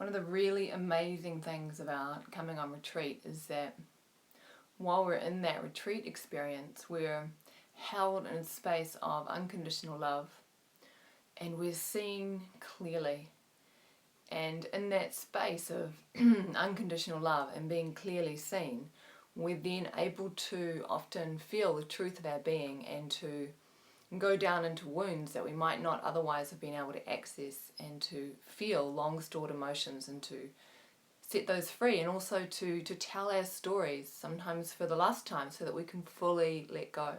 One of the really amazing things about coming on retreat is that while we're in that retreat experience, we're held in a space of unconditional love and we're seen clearly. And in that space of unconditional love and being clearly seen, we're then able to often feel the truth of our being and to go down into wounds that we might not otherwise have been able to access, and to feel long stored emotions and to set those free, and also to tell our stories, sometimes for the last time, so that we can fully let go.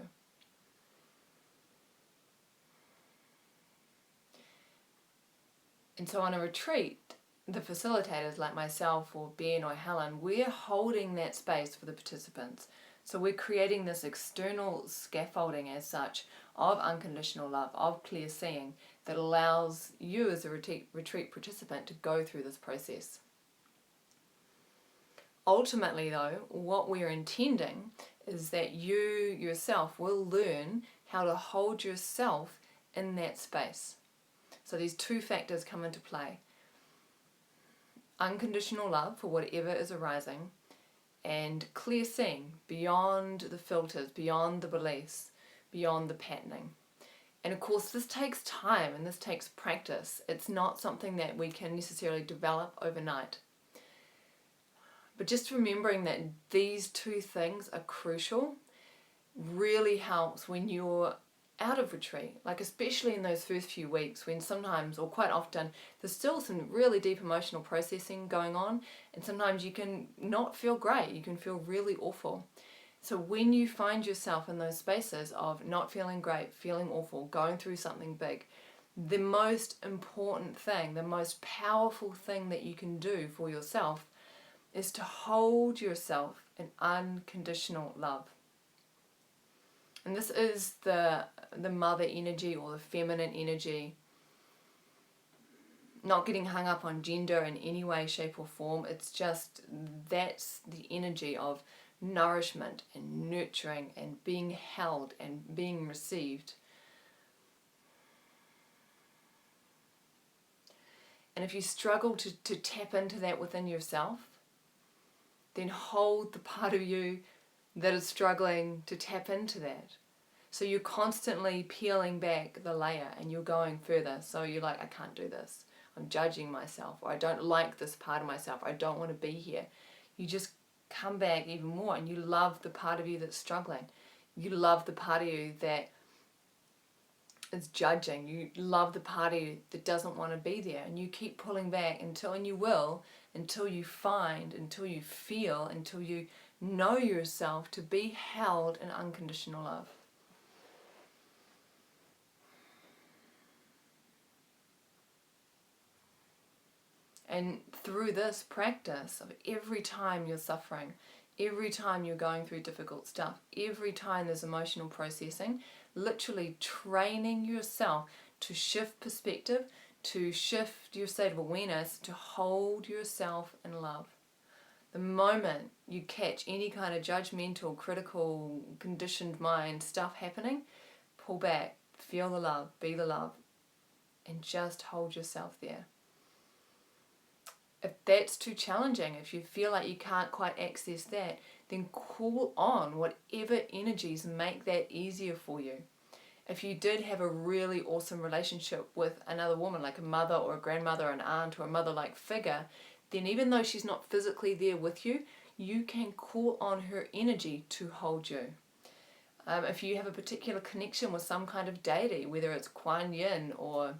And so on a retreat, the facilitators like myself or Ben or Helen, we're holding that space for the participants. So we're creating this external scaffolding as such of unconditional love, of clear seeing, that allows you as a retreat participant to go through this process. Ultimately though, what we're intending is that you yourself will learn how to hold yourself in that space. So these two factors come into play. Unconditional love for whatever is arising, and clear seeing beyond the filters, beyond the beliefs, beyond the patterning. And of course this takes time and this takes practice. It's not something that we can necessarily develop overnight. But just remembering that these two things are crucial really helps when you're out of retreat, like especially in those first few weeks when sometimes, or quite often, there's still some really deep emotional processing going on, and sometimes you can not feel great, you can feel really awful. So when you find yourself in those spaces of not feeling great, feeling awful, going through something big, the most important thing, the most powerful thing that you can do for yourself is to hold yourself in unconditional love. And this is the mother energy, or the feminine energy. Not getting hung up on gender in any way, shape or form. It's just, that's the energy of nourishment and nurturing and being held and being received. And if you struggle to tap into that within yourself, then hold the part of you that is struggling to tap into that. So you're constantly peeling back the layer and you're going further. So you're like, I can't do this. I'm judging myself, or I don't like this part of myself. I don't want to be here. You just come back even more and you love the part of you that's struggling. You love the part of you that is judging. You love the part of you that doesn't want to be there, and you keep pulling back until you find, until you feel, until you know yourself to be held in unconditional love. And through this practice of every time you're suffering, every time you're going through difficult stuff, every time there's emotional processing, literally training yourself to shift perspective, to shift your state of awareness, to hold yourself in love. The moment you catch any kind of judgmental, critical, conditioned mind stuff happening, pull back, feel the love, be the love, and just hold yourself there. If that's too challenging, if you feel like you can't quite access that, then call on whatever energies make that easier for you. If you did have a really awesome relationship with another woman, like a mother or a grandmother, an aunt or a mother-like figure, then even though she's not physically there with you, you can call on her energy to hold you. If you have a particular connection with some kind of deity, whether it's Kuan Yin or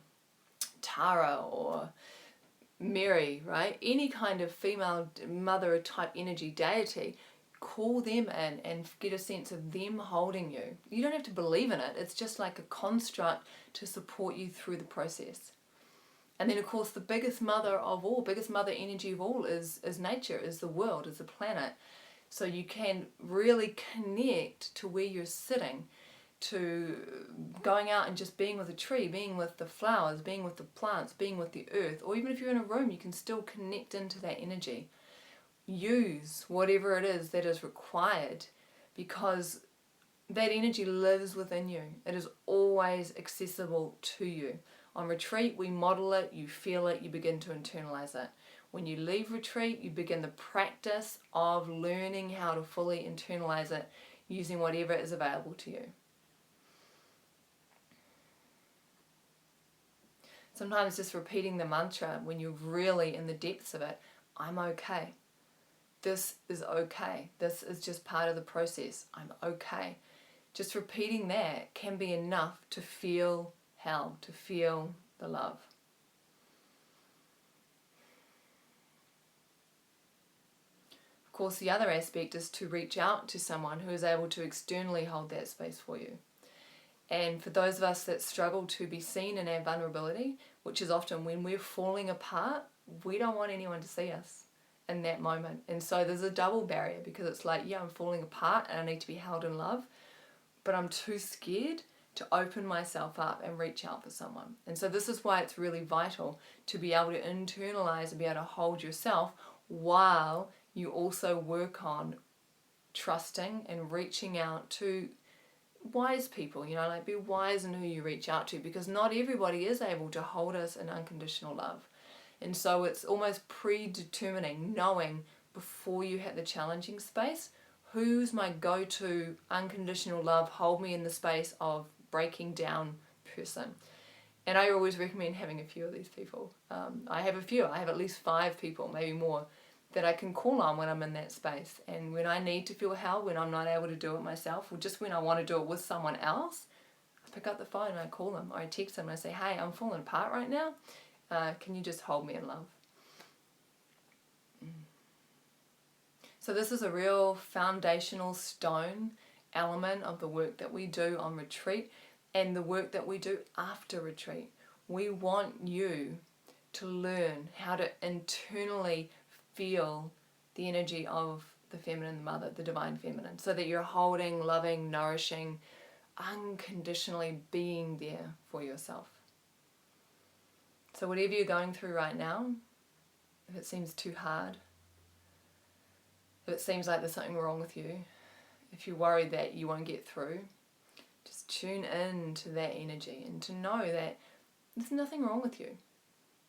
Tara or Mary, right? Any kind of female mother type energy deity, call them in and get a sense of them holding you. You don't have to believe in it. It's just like a construct to support you through the process. And then of course the biggest mother of all, biggest mother energy of all is nature, is the world, is the planet. So you can really connect to where you're sitting, to going out and just being with a tree, being with the flowers, being with the plants, being with the earth, or even if you're in a room, you can still connect into that energy. Use whatever it is that is required, because that energy lives within you. It is always accessible to you. On retreat, we model it, you feel it, you begin to internalize it. When you leave retreat, you begin the practice of learning how to fully internalize it using whatever is available to you. Sometimes just repeating the mantra when you're really in the depths of it, I'm okay. This is okay. This is just part of the process. I'm okay. Just repeating that can be enough to feel held, to feel the love. Of course, the other aspect is to reach out to someone who is able to externally hold that space for you. And for those of us that struggle to be seen in our vulnerability, which is often when we're falling apart, we don't want anyone to see us in that moment. And so there's a double barrier, because it's like, yeah, I'm falling apart and I need to be held in love, but I'm too scared to open myself up and reach out for someone. And so this is why it's really vital to be able to internalize and be able to hold yourself while you also work on trusting and reaching out to wise people, like be wise in who you reach out to, because not everybody is able to hold us in unconditional love. And so it's almost predetermining, knowing before you hit the challenging space, who's my go-to unconditional love, hold me in the space of breaking down person. And I always recommend having a few of these people. I have at least 5 people, maybe more, that I can call on when I'm in that space. And when I need to feel held, when I'm not able to do it myself, or just when I want to do it with someone else, I pick up the phone and I call them, or I text them and I say, hey, I'm falling apart right now. Can you just hold me in love? So this is a real foundational stone element of the work that we do on retreat and the work that we do after retreat. We want you to learn how to internally feel the energy of the feminine mother, the divine feminine, so that you're holding, loving, nourishing, unconditionally being there for yourself. So whatever you're going through right now, if it seems too hard, if it seems like there's something wrong with you, if you're worried that you won't get through, just tune in to that energy and to know that there's nothing wrong with you.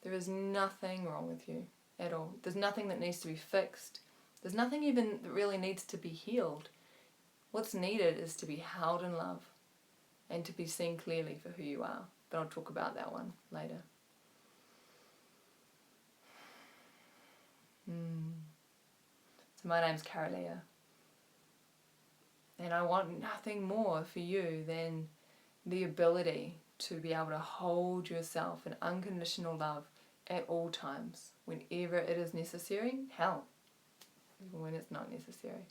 There is nothing wrong with you at all. There's nothing that needs to be fixed. There's nothing even that really needs to be healed. What's needed is to be held in love and to be seen clearly for who you are. But I'll talk about that one later. So my name's Kara-Leah. And I want nothing more for you than the ability to be able to hold yourself in unconditional love at all times, whenever it is necessary, hell, even when it's not necessary.